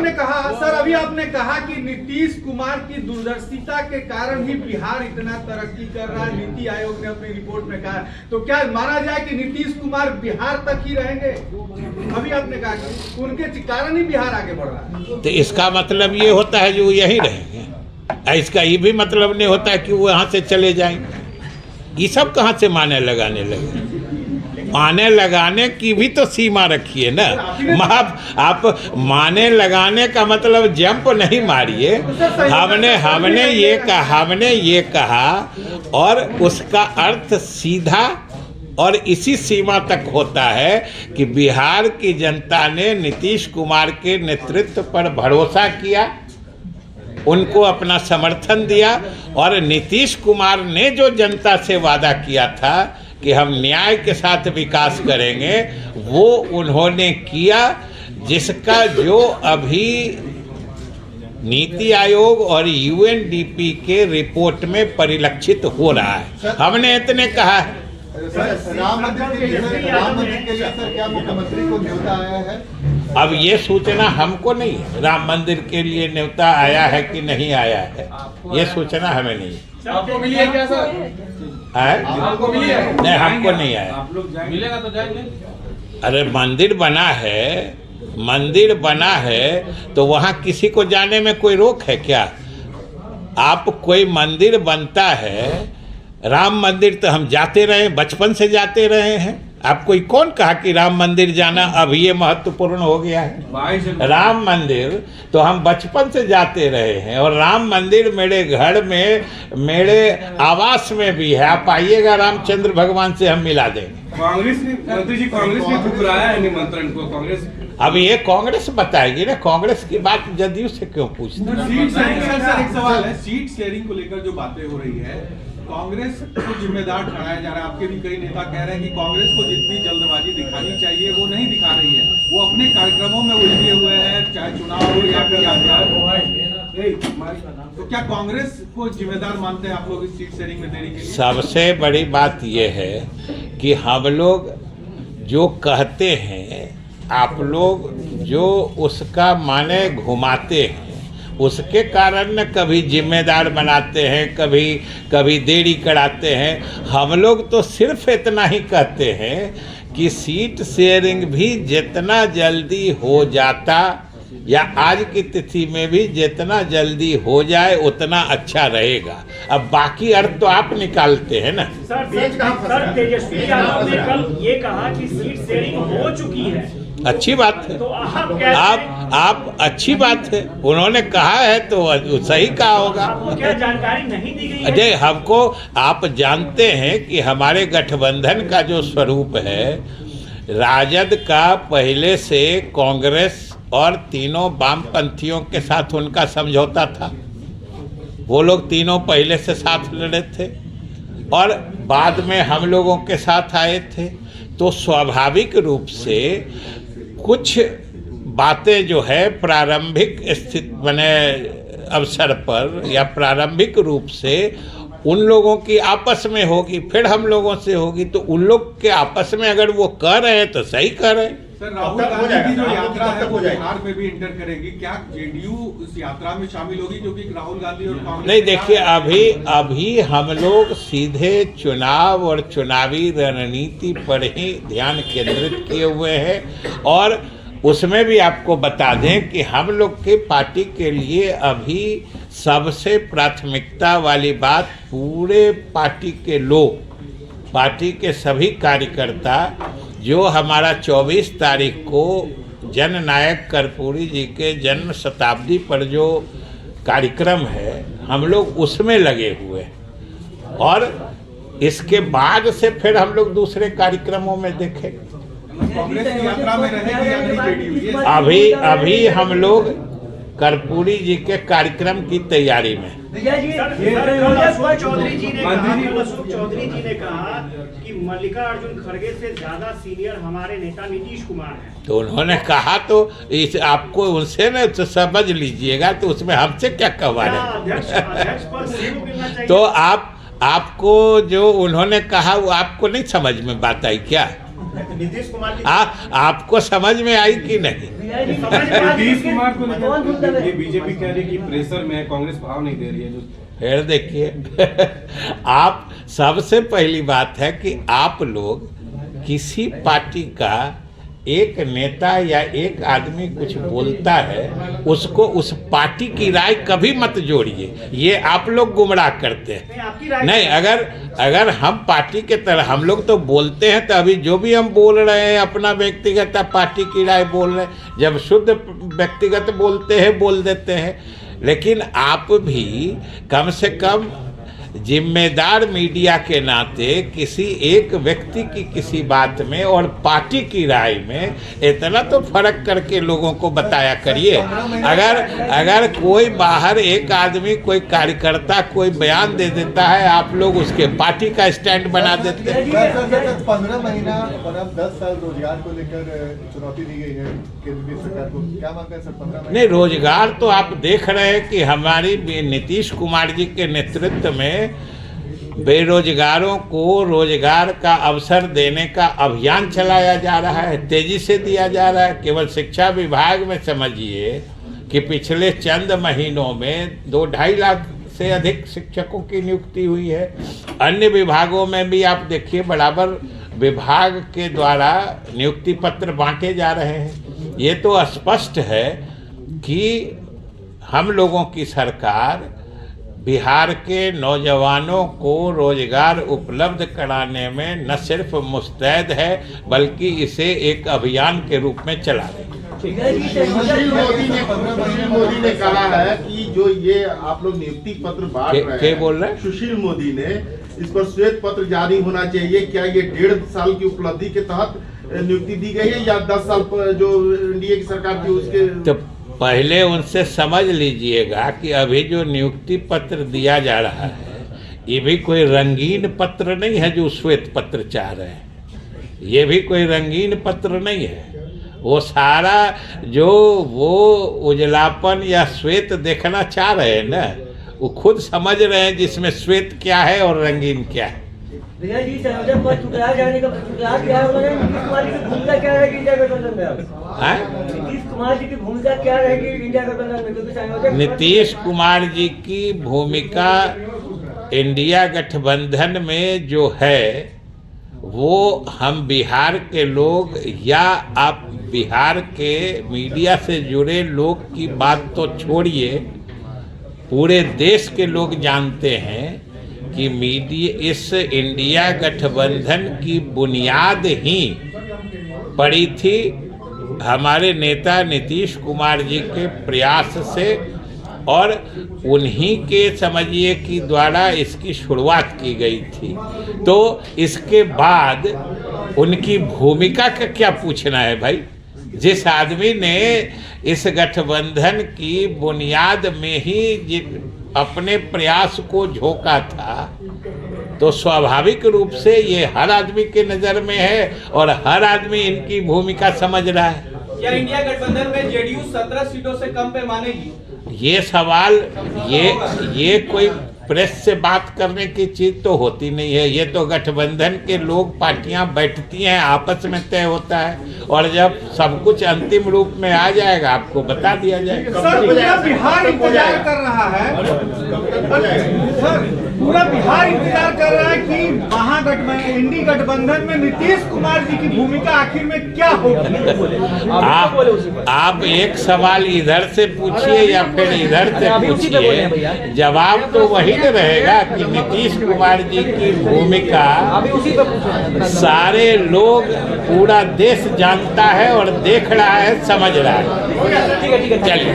आपने कहा सर, अभी आपने कहा कि नीतीश कुमार की दूरदर्शिता के कारण ही बिहार इतना तरक्की कर रहा है, नीति आयोग ने अपनी रिपोर्ट में कहा। तो क्या माना जाए कि नीतीश कुमार बिहार तक ही रहेंगे? अभी आपने कहा कि उनके कारण ही बिहार आगे बढ़ रहा है, तो इसका मतलब ये होता है जो यही रहेंगे। इसका ये भी मतलब नहीं होता है कि वो यहाँ से चले जाएंगे। ये सब कहाँ से माने लगाने लगे? माने लगाने की भी तो सीमा रखिए ना। आप माने लगाने का मतलब जंप नहीं मारिए। हमने ये कहा और उसका अर्थ सीधा और इसी सीमा तक होता है कि बिहार की जनता ने नीतीश कुमार के नेतृत्व पर भरोसा किया, उनको अपना समर्थन दिया और नीतीश कुमार ने जो जनता से वादा किया था कि हम न्याय के साथ विकास करेंगे, वो उन्होंने किया, जिसका जो अभी नीति आयोग और यूएनडीपी के रिपोर्ट में परिलक्षित हो रहा है। हमने इतने कहा है। राम मंदिर के लिए सर क्या मुख्यमंत्री को न्योता आया है? अब ये सूचना हमको नहीं है, राम मंदिर के लिए न्योता आया है कि नहीं आया है, ये सूचना हमें नहीं है। आपको मिली है क्या सर? आपको मिली है? नहीं, हमको नहीं आया। आप लोग मिलेगा तो जाएंगे। अरे मंदिर बना है तो वहाँ किसी को जाने में कोई रोक है क्या? आप कोई मंदिर बनता है, राम मंदिर तो हम जाते रहे, बचपन से जाते रहे हैं। आपको कौन कहा कि राम मंदिर जाना अब ये महत्वपूर्ण हो गया है? राम मंदिर तो हम बचपन से जाते रहे हैं और राम मंदिर मेरे घर में, मेरे आवास में भी है। आप आइएगा, रामचंद्र भगवान से हम मिला देंगे। कांग्रेस ने, मंत्री जी, कांग्रेस ने ठुकराया है निमंत्रण को। कांग्रेस अब ये कांग्रेस बताएगी ना, कांग्रेस की बात जदयू से क्यों पूछते हैं? सर एक सवाल है, सीट शेयरिंग को लेकर जो बातें हो रही है, कांग्रेस को जिम्मेदार ठहराया जा रहा है। आपके भी कई नेता कह रहे हैं कि कांग्रेस को जितनी जल्दबाजी दिखानी चाहिए वो नहीं दिखा रही है, वो अपने कार्यक्रमों में उलझे हुए हैं, चाहे चुनाव हो या फिर यात्रा हो। तो क्या कांग्रेस को जिम्मेदार मानते हैं आप लोग इस सीट शेयरिंग में देरी के लिए? सबसे बड़ी बात यह है कि हम लोग जो कहते हैं, आप लोग जो उसका माने घुमाते हैं, उसके कारण न कभी जिम्मेदार बनाते हैं, कभी देरी कराते हैं। हम लोग तो सिर्फ इतना ही कहते हैं कि सीट शेयरिंग भी जितना जल्दी हो जाता, या आज की तिथि में भी जितना जल्दी हो जाए उतना अच्छा रहेगा। अब बाकी अर्थ तो आप निकालते हैं ना। सर तेजस्वी यादव ने कल ये कहा कि सीट शेयरिंग हो चुकी है। अच्छी बात है, तो आप अच्छी बात है, उन्होंने कहा है तो सही कहा होगा। आपको क्या जानकारी नहीं दी गई है? अजय, हमको आप जानते हैं कि हमारे गठबंधन का जो स्वरूप है, राजद का पहले से कांग्रेस और तीनों वामपंथियों के साथ उनका समझौता था। वो लोग तीनों पहले से साथ लड़े थे और बाद में हम लोगों के साथ आए थे। तो स्वाभाविक रूप से कुछ बातें जो है प्रारंभिक स्थिति बने अवसर पर या प्रारंभिक रूप से उन लोगों की आपस में होगी, फिर हम लोगों से होगी। तो उन लोग के आपस में अगर वो कर रहे हैं तो सही कर रहे हैं। सर राहुल गांधी की जो यात्रा है वो बिहार में भी इंटर करेगी, क्या जेडीयू उस यात्रा में शामिल होगी? क्योंकि राहुल गांधी और कांग्रेस नहीं, देखिए अभी हम लोग सीधे चुनाव और चुनावी रणनीति पर ही ध्यान केंद्रित किए हुए हैं। और उसमें भी आपको बता दें कि हम लोग के पार्टी के लिए अभी सबसे प्राथमिकता वाली बात, पूरे पार्टी के लोग, पार्टी के सभी कार्यकर्ता, जो हमारा 24 तारीख को जननायक कर्पूरी जी के जन्म शताब्दी पर जो कार्यक्रम है, हम लोग उसमें लगे हुए हैं और इसके बाद से फिर हम लोग दूसरे कार्यक्रमों में देखेंगे। कांग्रेस की यात्रा में रहेगी या नहीं जेडीयू? अभी हम लोग कर्पूरी जी के कार्यक्रम की तैयारी में। मसूद चौधरी जी ने कहा कि मल्लिकार्जुन खड़गे से ज्यादा सीनियर हमारे नेता नीतीश कुमार हैं। तो उन्होंने कहा तो इस आपको उनसे न तो समझ लीजिएगा, तो उसमें हमसे क्या कहवा रहे? तो आपको जो उन्होंने कहा वो आपको नहीं समझ में बात आई क्या? नीतीश कुमार जी आपको समझ में आई कि नहीं? नीतीश कुमार को लेकर ये बीजेपी कह रही है कि प्रेशर में है, कांग्रेस भाव नहीं दे रही है। जो फिर देखिए आप सबसे पहली बात है कि आप लोग किसी पार्टी का एक नेता या एक आदमी कुछ बोलता है उसको उस पार्टी की राय कभी मत जोड़िए, ये आप लोग गुमराह करते हैं। नहीं, अगर हम पार्टी के तरह हम लोग तो बोलते हैं, तो अभी जो भी हम बोल रहे हैं अपना व्यक्तिगत पार्टी की राय बोल रहे हैं, जब शुद्ध व्यक्तिगत बोलते हैं बोल देते हैं, लेकिन आप भी कम से कम जिम्मेदार मीडिया के नाते किसी एक व्यक्ति की किसी बात में और पार्टी की राय में इतना तो फर्क करके लोगों को बताया करिए। अगर कोई बाहर एक आदमी कोई कार्यकर्ता कोई बयान दे देता है, आप लोग उसके पार्टी का स्टैंड बना देते हैं। 15 महीना और अब 10 साल रोजगार को लेकर चुनौती दी गई है केंद्र की सरकार को, क्या मानते हैं सर? 15 महीने नहीं, रोजगार तो आप देख रहे हैं कि हमारी नीतीश कुमार जी के नेतृत्व में बेरोजगारों को रोजगार का अवसर देने का अभियान चलाया जा रहा है, तेजी से दिया जा रहा है। केवल शिक्षा विभाग में समझिए कि पिछले चंद महीनों में 2-2.5 लाख से अधिक शिक्षकों की नियुक्ति हुई है। अन्य विभागों में भी आप देखिए बराबर विभाग के द्वारा नियुक्ति पत्र बांटे जा रहे हैं। ये तो स्पष्ट है कि हम लोगों की सरकार बिहार के नौजवानों को रोजगार उपलब्ध कराने में न सिर्फ मुस्तैद है बल्कि इसे एक अभियान के रूप में चला रही है। सुशील मोदी ने कहा है कि जो ये आप लोग नियुक्ति पत्र बांट रहे हैं, क्या बोल रहे हैं? सुशील मोदी ने इस पर श्वेत पत्र जारी होना चाहिए। क्या ये 1.5 साल की उपलब्धि के तहत नियुक्ति दी गई है या 10 साल पर जो एनडीए की सरकार थी उसके? तो पहले उनसे समझ लीजिएगा कि अभी जो नियुक्ति पत्र दिया जा रहा है ये भी कोई रंगीन पत्र नहीं है जो श्वेत पत्र चाह रहे हैं। ये भी कोई रंगीन पत्र नहीं है। वो सारा जो वो उजलापन या श्वेत देखना चाह रहे हैं ना, वो खुद समझ रहे हैं जिसमें श्वेत क्या है और रंगीन क्या है। भैया जी, संयोजक पद ठुकरा जाने का ठुकरा क्या है? नीतीश कुमार जी की भूमिका क्या रहेगी इंडिया गठबंधन में? नीतीश कुमार जी की भूमिका क्या रहेगी इंडिया गठबंधन में? क्योंकि संयोजक नीतीश कुमार जी की भूमिका इंडिया गठबंधन में जो है वो हम बिहार के लोग या आप बिहार के मीडिया से जुड़े लोग की बात तो छोड़िए, पूरे देश के लोग जानते हैं कि मीडिया इस इंडिया गठबंधन की बुनियाद ही पड़ी थी हमारे नेता नीतीश कुमार जी के प्रयास से और उन्हीं के समझिए कि द्वारा इसकी शुरुआत की गई थी। तो इसके बाद उनकी भूमिका का क्या पूछना है भाई? जिस आदमी ने इस गठबंधन की बुनियाद में ही अपने प्रयास को झोंका था, तो स्वाभाविक रूप से ये हर आदमी के नज़र में है और हर आदमी इनकी भूमिका समझ रहा है। क्या इंडिया गठबंधन में जेडीयू 17 सीटों से कम पे मानेगी? ये सवाल ये कोई प्रेस से बात करने की चीज तो होती नहीं है। ये तो गठबंधन के लोग पार्टियां बैठती हैं, आपस में तय होता है और जब सब कुछ अंतिम रूप में आ जाएगा आपको बता दिया जाएगा। सर, पूरा बिहार इंतजार कर रहा है। सर, पूरा बिहार इंतजार कर रहा है कि महागठबंधन इंडी गठबंधन में नीतीश कुमार जी की भूमिका आखिर में क्या होगी? आप एक सवाल इधर से पूछिए या फिर इधर से पूछिए, जवाब तो वही रहेगा कि नीतीश कुमार जी की भूमिका सारे लोग पूरा देश जानता है और देख रहा है, समझ रहा है। चलिए।